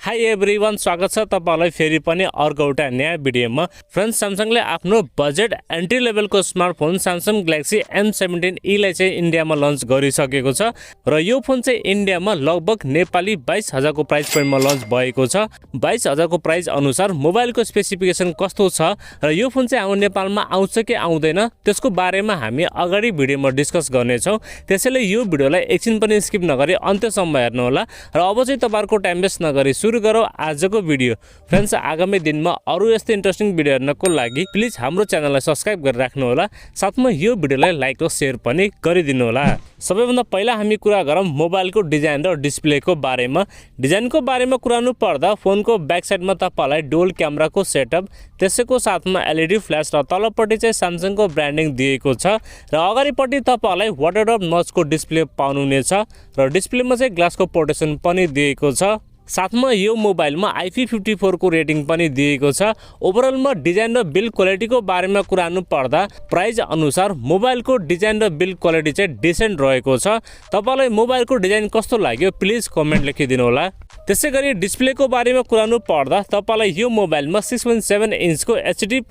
High everyone, स्वागत छ तपाईहरुलाई फेरि पनि अर्को एउटा नयाँ भिडियोमा। फ्रेन्ड्स, स्यामसङले आफ्नो बजेट एन्ट्री लेभलको स्मार्टफोन स्यामसङ ग्यालेक्सी M17e लाई चाहिँ इन्डियामा लन्च गरिसकेको छ र यो फोन चाहिँ इन्डियामा लगभग नेपाली 22,000 को प्राइस पोइन्टमा लन्च भएको छ। 22,000 को प्राइस अनुसार मोबाइलको स्पेसिफिकेसन कस्तो छ र यो फोन चाहिँ हाम्रो नेपालमा आउँछ कि आउँदैन त्यसको बारेमा हामी अगाडि भिडियोमा डिस्कस गर्नेछौँ। त्यसैले यो भिडियोलाई एकछिन पनि स्किप नगरी अन्त्यसम्म हेर्नु होला र अब चाहिँ तपाईहरुको टाइम वेस्ट नगरी सुरु गरौँ आजको भिडियो। फ्रेन्ड्स, आगामी दिनमा अरु यस्तै इन्ट्रेस्टिङ भिडियो हेर्नको लागि प्लिज हाम्रो च्यानललाई सब्स्क्राइब गरेर राख्नु होला, साथमा यो भिडियोलाई लाइक र शेयर पनि गरिदिनु होला। सबैभन्दा पहिला हामी कुरा गरौँ मोबाइलको डिजाइन र डिस्प्लेको बारेमा। डिजाइनको बारेमा कुरानु पर्दा फोनको ब्याक साइडमा तपाईलाई डुअल क्यामेराको सेटअप, त्यसैको साथमा एलईडी फ्ल्याश र तलपट्टि चाहिँ स्यामसङको ब्रान्डिङ दिएको छ र अगाडिपट्टि तपाईलाई वाटरड्रप नचको डिस्प्ले पाउनुहुनेछ र डिस्प्लेमा चाहिँ ग्लासको प्रोटेक्सन पनि दिएको छ। साथमा यो मोबाइलमा IP54 को रेटिङ पनि दिएको छ। ओभरअलमा डिजाइन र बिल्ड क्वालिटीको बारेमा कुरानु पर्दा प्राइस अनुसार मोबाइलको डिजाइन र बिल्ड क्वालिटी चाहिँ डिसेन्ट रहेको छ। तपाईलाई मोबाइलको डिजाइन कस्तो लाग्यो प्लिज कमेन्ट लेखिदिनु होला। त्यसैगरी डिस्प्लेको बारेमा कुरानु पर्दा तपाईलाई यो मोबाइलमा 6.7 इन्चको HD+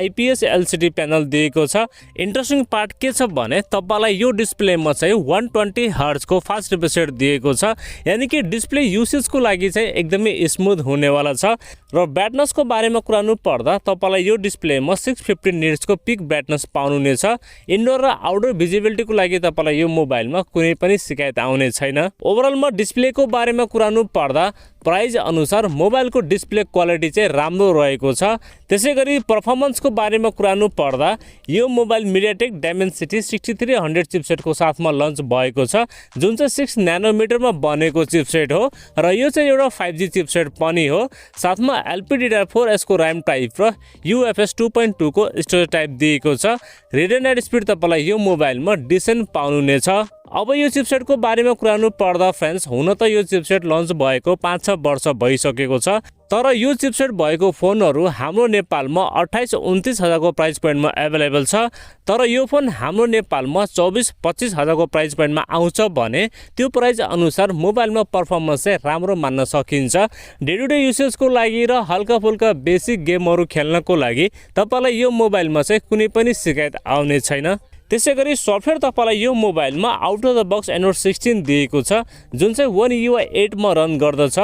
IPS LCD प्यानल दिएको छ। इन्ट्रेस्टिङ पार्ट के छ भने तपाईलाई यो डिस्प्लेमा चाहिँ 120 हर्ट्ज को फास्ट रिफ्रेश रेट दिएको छ, यानी कि डिस्प्ले युसेजको लागि चाहिँ एकदमै स्मुथ हुनेवाला छ। र ब्राइटनेसको बारेमा कुरानु पर्दा तपाईलाई यो डिस्प्लेमा 650 निट्सको पिक ब्राइटनेस पाउनुहुनेछ। इन्डोर र आउटडोर भिजिबिलिटीको लागि तपाईलाई यो मोबाइलमा कुनै पनि शिकायत आउने छैन। ओभरअलमा डिस्प्लेको बारेमा कुरानु पर्दा प्राइस अनुसार मोबाइलको डिस्प्ले क्वालिटी चाहिँ राम्रो रहेको छ। त्यसैगरी परफर्मेन्सको बारेमा कुरानु पर्दा यो मोबाइल मिडियाटेक डायमेन्सिटी 6300 चिपसेटको साथमा लन्च भएको छ, जुन चाहिँ 6 न्यानोमिटरमा बनेको चिपसेट हो र यो चाहिँ एउटा 5G चिपसेट पनि हो। साथमा LPDDR4S को र्याम टाइप र UFS 2.2 को स्टोरेज टाइप दिएको छ। रिड एन्ड राइट स्पिड तपाईलाई यो मोबाइलमा डिसेन्ट पाउनुहुनेछ। अब यो चिपसेटको बारेमा कुरानु पर्दा फ्रेन्ड्स, हुन त यो चिपसेट लन्च भएको 5-6 वर्ष भइसकेको छ, तर यो चिपसेट भएको फोनहरू हाम्रो नेपालमा 28-29 हजार को प्राइस पोइन्टमा एभाइलेबल छ। तर यो फोन हाम्रो नेपालमा 24-25 हजार को प्राइस पोइन्टमा आउँछ भने त्यो प्राइस अनुसार मोबाइलमा परफर्मेन्स चाहिँ राम्रो मान्न सकिन्छ। डे टु डे युसेजको लागि र हल्का फुल्का बेसिक गेमहरू खेल्नको लागि तपाईलाई यो मोबाइलमा चाहिँ कुनै पनि शिकायत आउने छैन। त्यसैगरी सफ्टवेयर तपाईलाई यो मोबाइलमा out of the box Android 16 दिएको छ, जुन चाहिँ One UI 8 मा रन गर्दछ।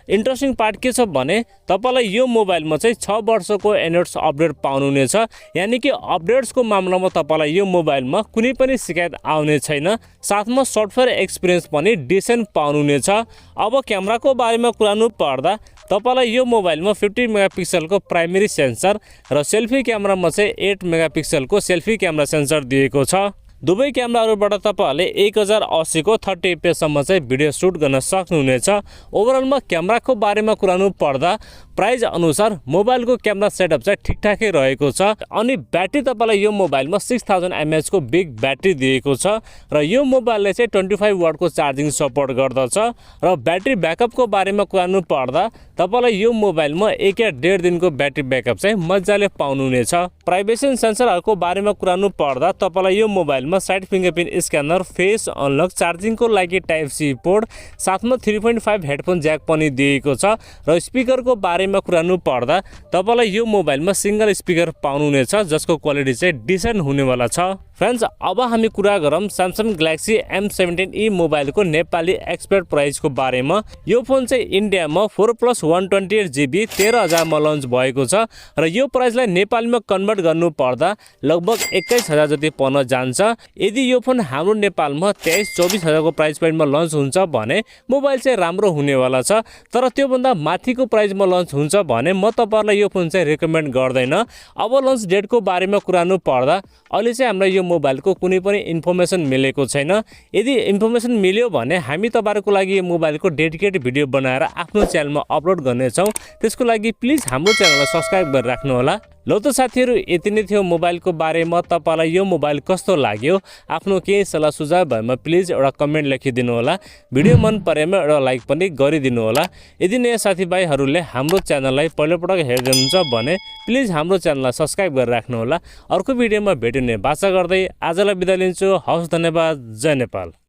इन्ट्रेस्टिङ पार्ट के छ भने तपाईलाई यो मोबाइलमा चाहिँ 6 वर्षको एन्ड्रोइड अपडेट पाउनुहुनेछ, यानी कि अपडेट्सको मामलामा तपाईलाई यो मोबाइलमा कुनै पनि शिकायत आउने छैन। साथमा सफ्टवेयर एक्सपिरियन्स पनि डिसेन्ट पाउनुहुनेछ। अब क्यामेराको बारेमा कुरानु पर्दा तपाईलाई यो मोबाइलमा 50 मेगापिक्सलको प्राइमेरी सेन्सर र सेल्फी क्यामेरामा चाहिँ 8 मेगापिक्सलको सेल्फी क्यामेरा सेन्सर दिएको छ। दुवै क्यामेराहरूबाट तपाईहरुले 1080 को 30 fps सम्म चाहिँ भिडियो सुट गर्न सक्नुहुनेछ। ओभरअलमा क्यामेराको बारेमा कुरानु पर्दा प्राइस अनुसार मोबाइलको क्यामेरा सेटअप चाहिँ ठिकठाकै रहेको छ। अनि ब्याट्री तपाईलाई यो मोबाइलमा 6000 mAh को बिग ब्याट्री दिएको छ र यो मोबाइलले चाहिँ 25 वाट को चार्जिङ सपोर्ट गर्दछ। र ब्याट्री ब्याकअपको बारेमा कुरानु पर्दा तपाईलाई यो मोबाइलमा 1 या 1.5 दिनको ब्याट्री ब्याकअप चाहिँ मजाले पाउनुहुनेछ। प्राइभेसी सेन्सरहरूको बारेमा कुरानु पर्दा तपाईलाई यो मोबाइलमा side fingerprint scanner, face unlock, चार्जिङको लागि टाइप सी पोर्ट, साथमा 3.5 हेडफोन ज्याक पनि दिएको छ। र स्पिकरको बारेमा कुरानु पर्दा तपाईलाई यो मोबाइलमा सिंगल स्पिकर पाउनुहुनेछ, जसको क्वालिटी चाहिँ डिसेन्ट हुनेवाला छ। फ्रेन्ड्स, अब हामी कुरा गरौँ स्यामसङ ग्यालेक्सी M17e मोबाइलको नेपाली एक्सपेक्ट प्राइसको बारेमा। यो फोन चाहिँ इन्डियामा 4+128GB 13,000 मा लन्च भएको छ र यो प्राइसलाई नेपालीमा कन्भर्ट गर्नु पर्दा लगभग 21,000 जति पर्न जान्छ। यदि यो फोन हाम्रो नेपालमा 23-24 हजार को प्राइस पोइन्टमा लन्च हुन्छ भने मोबाइल चाहिँ राम्रो हुनेवाला छ। तर त्योभन्दा माथिको प्राइसमा लन्च हुन्छ भने म तपाईहरुलाई यो फोन चाहिँ रेकमेन्ड गर्दैन। अब लन्च डेटको बारेमा कुरानु पर्दा अहिले चाहिँ हामीलाई यो मोबाइलको कुनै पनि इन्फर्मेसन मिलेको छैन। यदि इन्फर्मेसन मिल्यो भने हामी तपाईहरुको लागि यो मोबाइलको डेडिकेटेड भिडियो बनाएर आफ्नो च्यानलमा अपलोड गर्नेछौँ। त्यसको लागि प्लिज हाम्रो च्यानललाई सब्स्क्राइब गरेर राख्नु होला। ल त साथीहरु, यति नै थियो मोबाइलको बारेमा। तपाईलाई यो मोबाइल कस्तो लाग्यो, आफ्नो केही सल्लाह सुझाव भएमा प्लिज एउटा कमेन्ट लेखिदिनु होला। भिडियो मन परेमा एउटा लाइक पनि गरिदिनु होला। यदि नयाँ साथीभाइहरूले हाम्रो च्यानललाई पहिलोपटक हेर्दै हुनुहुन्छ भने प्लिज हाम्रो च्यानललाई सब्स्क्राइब गरेर राख्नु होला। अर्को भिडियोमा भेटिने बाचा गर्दै आजलाई बिदा लिन्छु। हवस्, धन्यवाद। जय नेपाल।